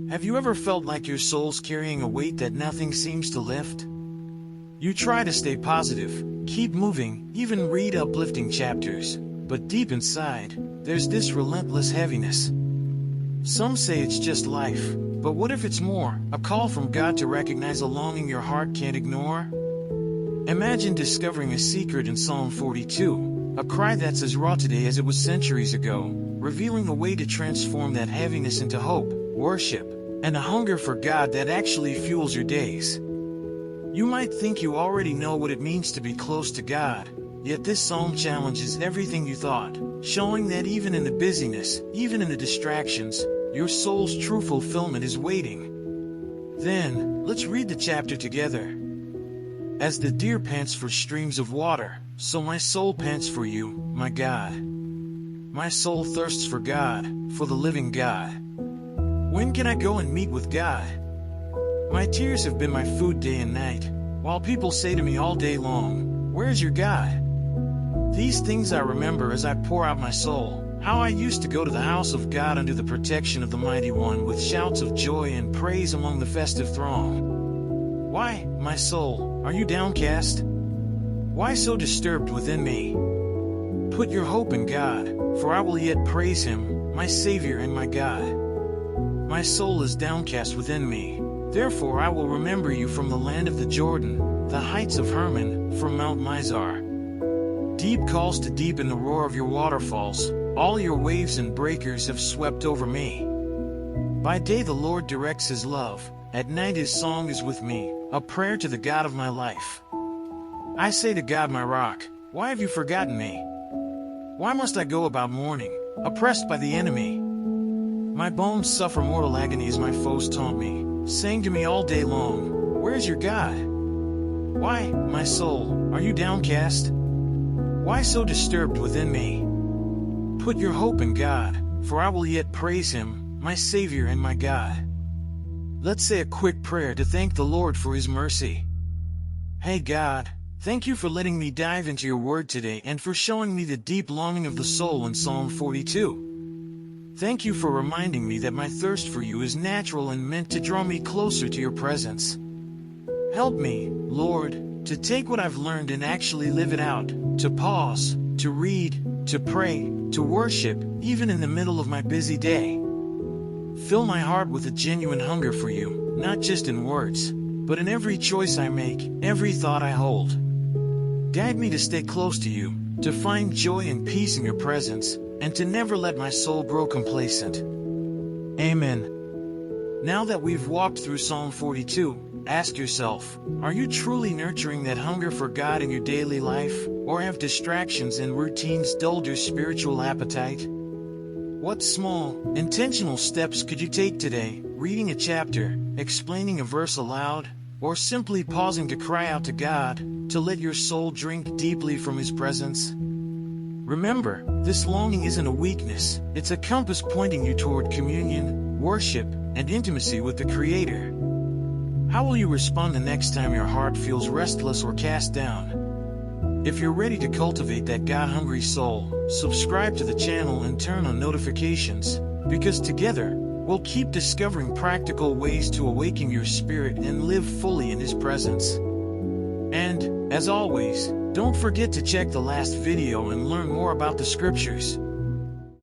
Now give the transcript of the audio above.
Have you ever felt like your soul's carrying a weight that nothing seems to lift? You try to stay positive, keep moving, even read uplifting chapters, but deep inside, there's this relentless heaviness. Some say it's just life, but what if it's more, a call from God to recognize a longing your heart can't ignore? Imagine discovering a secret in Psalm 42, a cry that's as raw today as it was centuries ago, revealing a way to transform that heaviness into hope, worship, and a hunger for God that actually fuels your days. You might think you already know what it means to be close to God, yet this psalm challenges everything you thought, showing that even in the busyness, even in the distractions, your soul's true fulfillment is waiting. Then, let's read the chapter together. As the deer pants for streams of water, so my soul pants for you, my God. My soul thirsts for God, for the living God. When can I go and meet with God? My tears have been my food day and night, while people say to me all day long, "Where's your God?" These things I remember as I pour out my soul, how I used to go to the house of God under the protection of the Mighty One with shouts of joy and praise among the festive throng. Why, my soul, are you downcast? Why so disturbed within me? Put your hope in God, for I will yet praise Him, my Savior and my God. My soul is downcast within me, therefore I will remember you from the land of the Jordan, the heights of Hermon, from Mount Mizar. Deep calls to deep in the roar of your waterfalls, all your waves and breakers have swept over me. By day the Lord directs His love, at night His song is with me, a prayer to the God of my life. I say to God my rock, why have you forgotten me? Why must I go about mourning, oppressed by the enemy? My bones suffer mortal agony as my foes taunt me, saying to me all day long, where's your God? Why, my soul, are you downcast? Why so disturbed within me? Put your hope in God, for I will yet praise Him, my Savior and my God. Let's say a quick prayer to thank the Lord for His mercy. Hey God, thank you for letting me dive into your word today and for showing me the deep longing of the soul in Psalm 42. Thank you for reminding me that my thirst for you is natural and meant to draw me closer to your presence. Help me, Lord, to take what I've learned and actually live it out, to pause, to read, to pray, to worship, even in the middle of my busy day. Fill my heart with a genuine hunger for you, not just in words, but in every choice I make, every thought I hold. Guide me to stay close to you, to find joy and peace in your presence, and to never let my soul grow complacent. Amen. Now that we've walked through Psalm 42, ask yourself, are you truly nurturing that hunger for God in your daily life, or have distractions and routines dulled your spiritual appetite? What small, intentional steps could you take today, reading a chapter, explaining a verse aloud, or simply pausing to cry out to God, to let your soul drink deeply from His presence? Remember, this longing isn't a weakness, it's a compass pointing you toward communion, worship, and intimacy with the Creator. How will you respond the next time your heart feels restless or cast down? If you're ready to cultivate that God-hungry soul, subscribe to the channel and turn on notifications, because together, we'll keep discovering practical ways to awaken your spirit and live fully in His presence. And, as always, don't forget to check the last video and learn more about the scriptures.